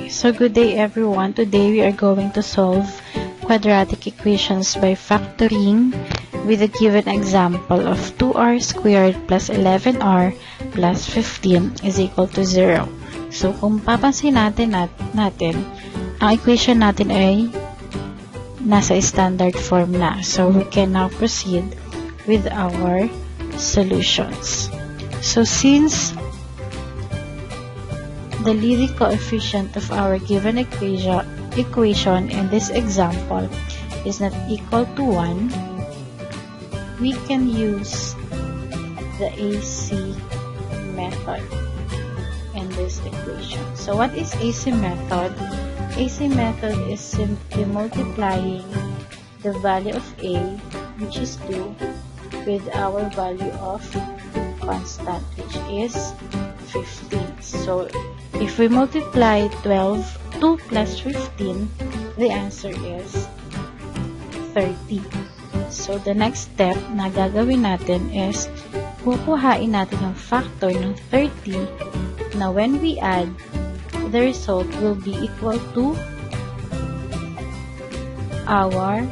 Okay, so good day everyone. Today we are going to solve quadratic equations by factoring with a given example of 2r squared plus 11r plus 15 is equal to 0. So kung papansin natin, ang equation natin ay nasa standard form na. So we can now proceed with our solutions. So since the leading coefficient of our given equation in this example is not equal to 1, we can use the AC method in this equation. So what is AC method? AC method is simply multiplying the value of A, which is 2, with our value of constant, which is 15. So if we multiply 2 plus 15, the answer is 30. So the next step na gagawin natin is kukuhain natin yung factor ng 30 na when we add, the result will be equal to our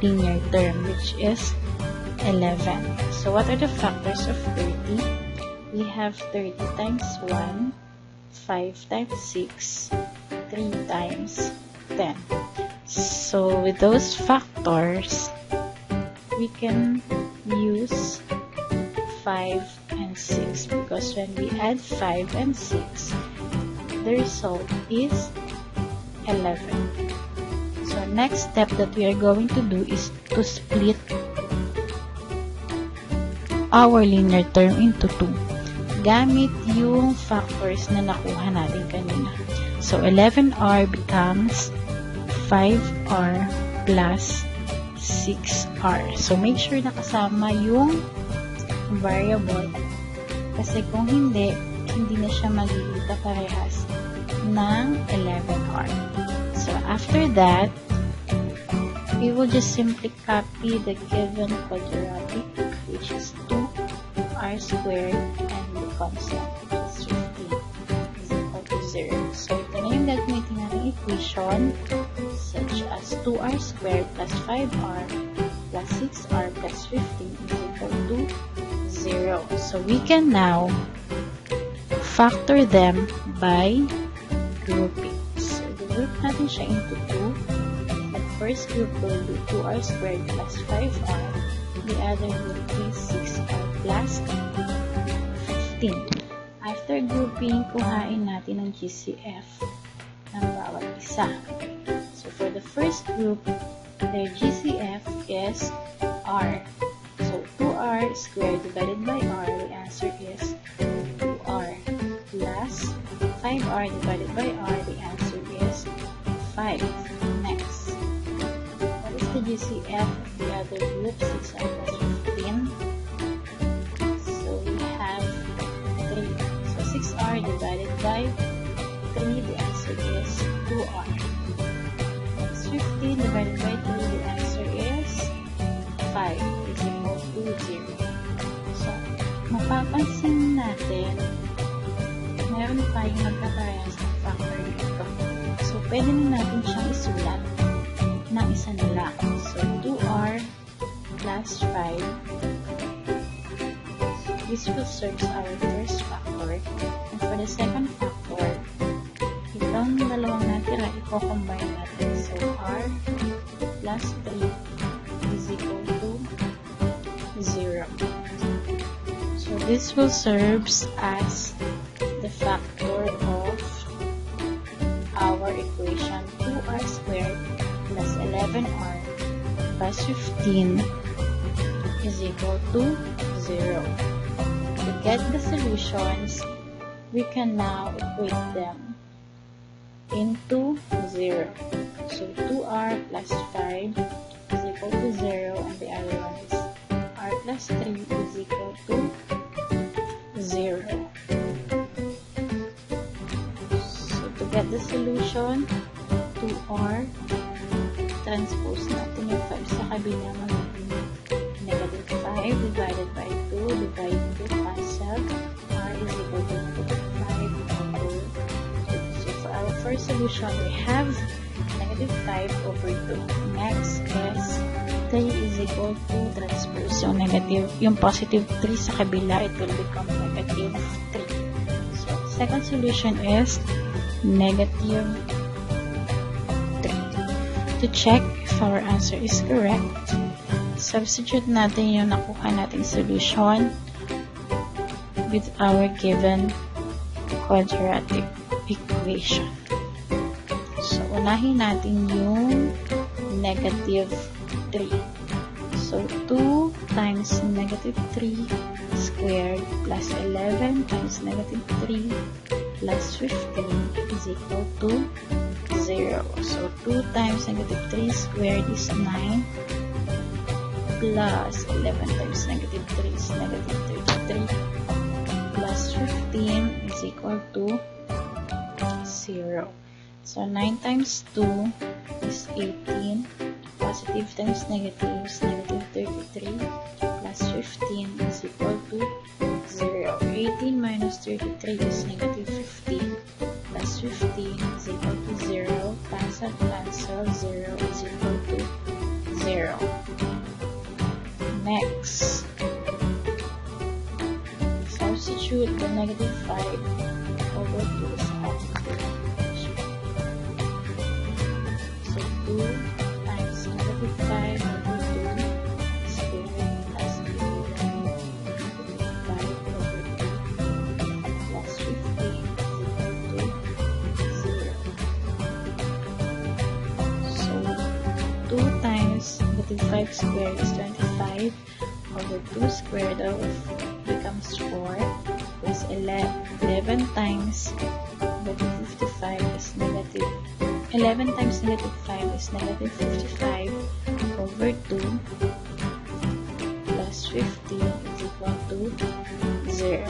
linear term, which is 11. So what are the factors of 30? We have 30 times 1, 5 times 6, 3 times 10. So with those factors, we can use 5 and 6 because when we add 5 and 6, the result is 11. So next step that we are going to do is to split our linear term into 2 gamit yung factors na nakuha natin kanina. So 11r becomes 5r plus 6r. So make sure nakasama yung variable kasi kung hindi na siya magigita parehas ng 11r. So after that, we will just simply copy the given quadratic, which is 2r squared, and the constant, which is 15, is equal to 0. So ito na yung gagamitin natin equation, such as 2r squared plus 5r plus 6r plus 15 is equal to 0. So we can now factor them by grouping. So group natin siya into 2. The first group will be 2r squared plus 5r. The other group is 6r plus 15. After grouping, kuhain natin ang GCF ng bawat isa. So for the first group, their GCF is r. So 2r squared divided by r, the answer is 2r plus 5r divided by r, the answer is 5. Next, what is the GCF of the other group? 6r plus 15. So we have 3. So 6r divided by 3, the answer is 2r. Next, 15 divided by 2, the answer is 5, is equal to 0. So, mapapansin natin, meron tayong magkaparehas ng factor dito. So, pwede na natin siyang isulat ng isa na lang. So, 2r plus 5. This will serve as our first factor. And for the second factor, itong dalawang natira, i-combine natin. So, r plus 3 is equal to 0. So, this will serve as the factor of our equation 2r squared plus 11r plus 15 is equal to 0. To get the solutions, we can now equate them into 0. So 2r plus 5 is equal to 0, and the other one is r plus 3 is equal to 0. So to get the solution, 2r, transpose natin yung 5 sa kabila, magiging negative 5 divided by 2 divided by cancel, r is equal to 5 equal to 2. So for our first first solution, we have negative 5 over 2. Next is 3 is equal to transpose. So, negative, yung positive 3 sa kabila, it will become negative 3. So, second solution is negative 3. To check if our answer is correct, substitute natin yung nakuha nating solution with our given quadratic equation. So, unahin natin yung negative 3. So, 2 times negative 3 squared plus 11 times negative 3 plus 15 is equal to 0. So, 2 times negative 3 squared is 9 plus 11 times negative 3 is negative 33 plus 15 is equal to 0. So, 9 times 2 is 18. Positive times negative is negative 33 plus 15 is equal to 0. 18 minus 33 is negative 15 plus 15 is equal to 0. Cancel, 0 is equal to 0. Next, substitute the negative 5 over 2 sa ating equation. So, 2 times negative 5 over 2 squared plus 11 negative 5 over 2 plus 15 is equal to 0. So, 2 times negative 5 squared is 25 over 2 squared of becomes 4 plus 11 times negative 55 is negative 11 times negative 5 is negative 55 over 2 plus 15 is equal to 0.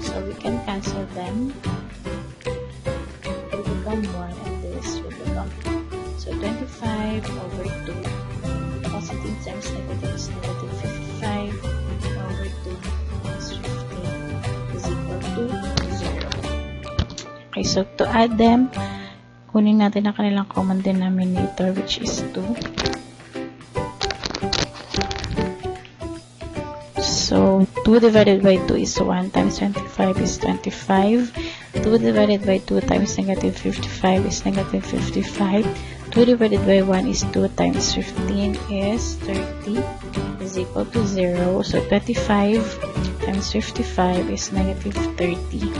So we can cancel them. It will become 1 and this will become 2. So 25 over 2 positive times negative is negative 55 over 2 plus 15 is equal to 0. Okay, so to add them, kunin natin ang kanilang common denominator, which is 2. So, 2 divided by 2 is 1 times 25 is 25. 2 divided by 2 times negative 55 is negative 55. 2 divided by 1 is 2 times 15 is 30 is equal to 0. So, 25 times 55 is negative 30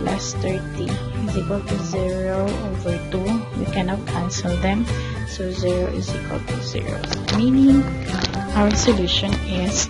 plus 30 is equal to 0 over 2. We cannot cancel them. So, 0 is equal to 0. Meaning, our solution is